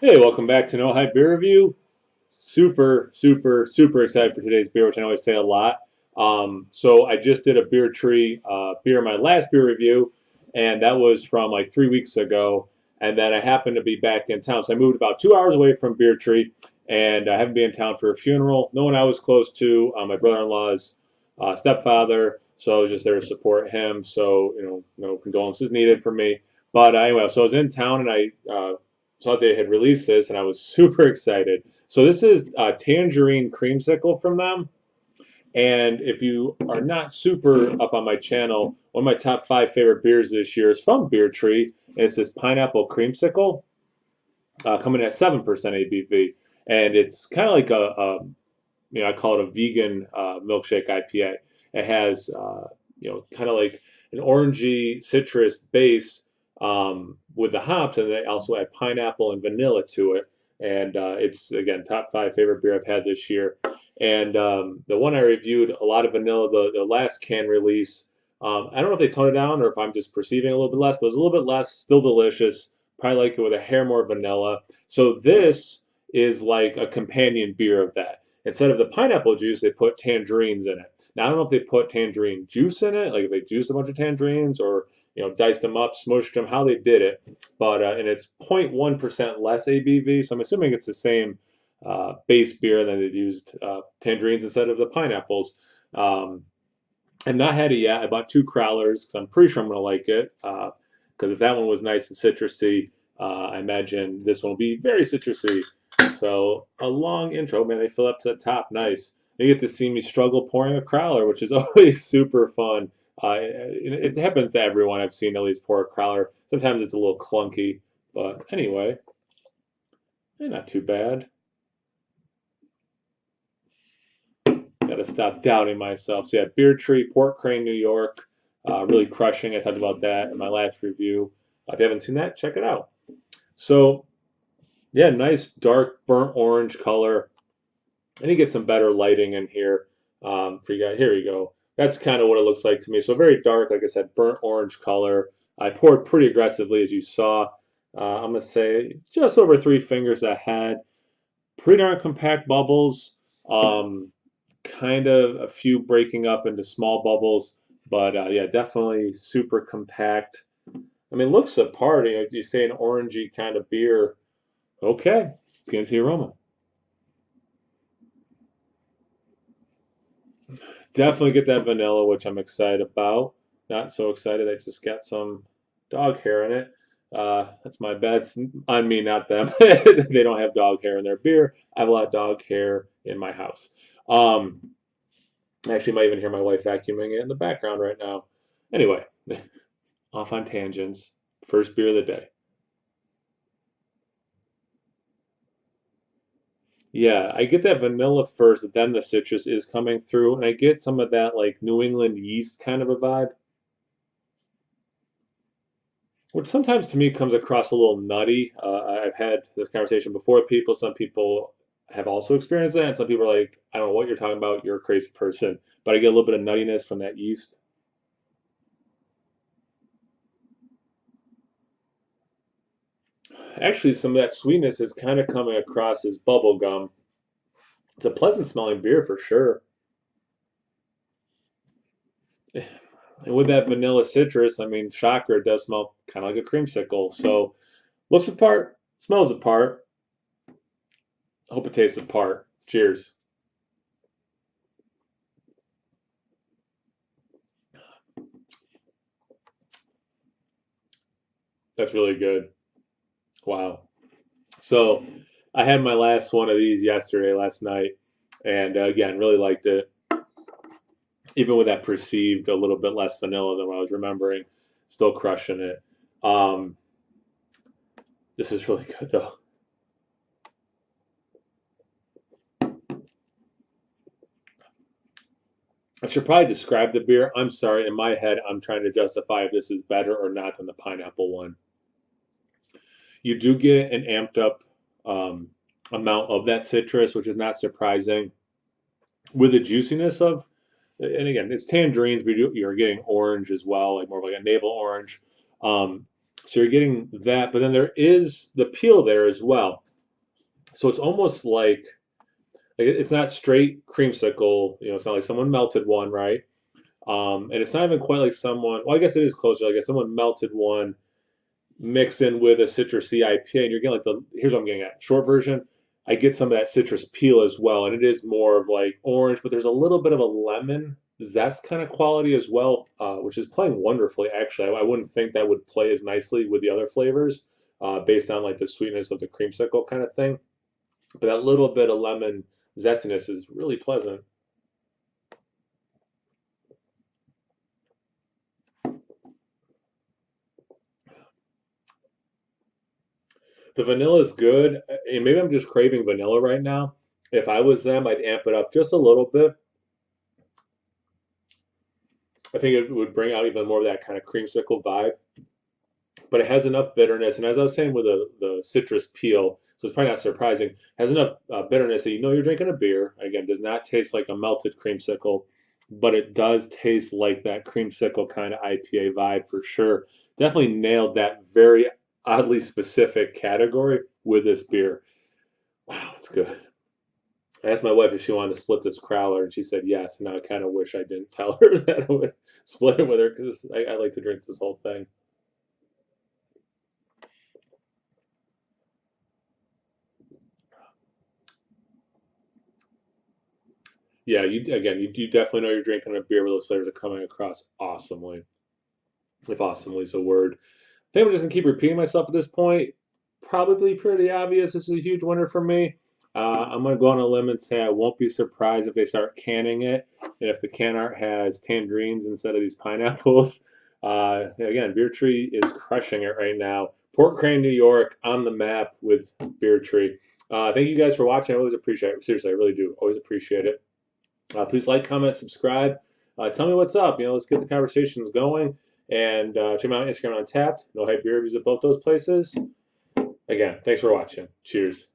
Hey, welcome back to No Hype Beer Review. Super excited for today's beer, which I always say a lot. So I just did a beer tree beer, my last beer review, and that was from like 3 weeks ago. And then I happened to be back in town, so I moved about 2 hours away from Beer Tree, and I haven't been in town for a funeral. No one I was close to, my brother-in-law's stepfather, so I was just there to support him. So no condolences needed for me. But anyway, so I was in town, and I saw they had released this, and I was super excited. So this is Tangerine Creamsicle from them. And if you are not super up on my channel, one of my top 5 favorite beers this year is from Beer Tree, and it's this pineapple creamsicle, coming at 7% ABV, and it's kind of like I call it a vegan milkshake IPA. It has kind of like an orangey citrus base with the hops, and they also add pineapple and vanilla to it. And it's again top 5 favorite beer I've had this year. And the one I reviewed, a lot of vanilla. The last can release, I don't know if they toned it down or if I'm just perceiving a little bit less, but it was a little bit less. Still delicious. Probably like it with a hair more vanilla. So this is like a companion beer of that. Instead of the pineapple juice, they put tangerines in it. Now, I don't know if they put tangerine juice in it, like if they juiced a bunch of tangerines or diced them up, smushed them, how they did it. But and it's 0.1% less ABV, so I'm assuming it's the same base beer, and then they used tangerines instead of the pineapples. I've not had it yet. I bought 2 crowlers because I'm pretty sure I'm going to like it. Because if that one was nice and citrusy, I imagine this one will be very citrusy. So a long intro, man. They fill up to the top, nice. You get to see me struggle pouring a crowler, which is always super fun. It happens to everyone I've seen at least pour a crowler. Sometimes it's a little clunky, but anyway, not too bad. Got to stop doubting myself. So yeah, Beer Tree, Port Crane, New York, really crushing. I talked about that in my last review. If you haven't seen that, check it out. So yeah, nice dark burnt orange color. I need to get some better lighting in here for you guys. Here you go. That's kind of what it looks like to me. So very dark, like I said, burnt orange color. I poured pretty aggressively, as you saw. I'm gonna say just over 3 fingers ahead. Pretty darn compact bubbles. Kind of a few breaking up into small bubbles, but yeah, definitely super compact. I mean, looks the part. You say an orangey kind of beer. Okay, let's get into the aroma. Definitely get that vanilla, which I'm excited about. Not so excited. I just got some dog hair in it. That's my bad. It's on me, not them. They don't have dog hair in their beer. I have a lot of dog hair in my house. Um, Actually, might even hear my wife vacuuming it in the background right now. Anyway, off on tangents. First beer of the day. Yeah, I get that vanilla first, then the citrus is coming through, and I get some of that like New England yeast kind of a vibe, which sometimes to me comes across a little nutty. I've had this conversation before with people. Some people have also experienced that, and some people are like, I don't know what you're talking about, you're a crazy person. But I get a little bit of nuttiness from that yeast. Actually, some of that sweetness is kind of coming across as bubble gum. It's a pleasant smelling beer for sure. And with that vanilla citrus, I mean, shocker, it does smell kind of like a creamsicle. So looks the part, smells the part. I hope it tastes the part. Cheers. That's really good. Wow. So I had my last one of these yesterday, last night, and again, really liked it. Even with that perceived a little bit less vanilla than what I was remembering, still crushing it. Um, this is really good though. I should probably describe the beer. I'm sorry, in my head, I'm trying to justify if this is better or not than the pineapple one. You do get an amped up um, amount of that citrus, which is not surprising. With the juiciness of, and again, it's tangerines, but you're getting orange as well, like more of like a navel orange. So you're getting that, but then there is the peel there as well. So it's almost like it's not straight creamsicle. It's not like someone melted one, right? And it's not even quite like someone. Well, I guess it is closer. Like if someone melted one mixed in with a citrusy IPA, and you're getting like the. Here's what I'm getting at. Short version. I get some of that citrus peel as well, and it is more of like orange, but there's a little bit of a lemon zest kind of quality as well, which is playing wonderfully. Actually, I wouldn't think that would play as nicely with the other flavors, based on like the sweetness of the creamsicle kind of thing. But that little bit of lemon zestiness is really pleasant. The vanilla is good, and maybe I'm just craving vanilla right now. If I was them, I'd amp it up just a little bit. I think it would bring out even more of that kind of creamsicle vibe. But it has enough bitterness, and as I was saying with the citrus peel, so it's probably not surprising, has enough bitterness that you know you're drinking a beer. Again, does not taste like a melted creamsicle, but it does taste like that creamsicle kind of IPA vibe for sure. Definitely nailed that very oddly specific category with this beer. Wow, it's good. I asked my wife if she wanted to split this crowler, and she said yes. And now I kind of wish I didn't tell her that I would split it with her because I like to drink this whole thing. Yeah, you definitely know you're drinking a beer where those flavors are coming across awesomely, if awesomely is a word. I think I'm just gonna keep repeating myself at this point. Probably pretty obvious. This is a huge winner for me. I'm gonna go on a limb and say I won't be surprised if they start canning it, and if the can art has tangerines instead of these pineapples. Again, Beer Tree is crushing it right now. Port Crane, New York, on the map with Beer Tree. Thank you guys for watching. I always appreciate it. Seriously, I really do. Always appreciate it. Please like, comment, subscribe. Tell me what's up. Let's get the conversations going. And check me out on Instagram on Tapped. No Hype Beer Reviews at both those places. Again, thanks for watching. Cheers.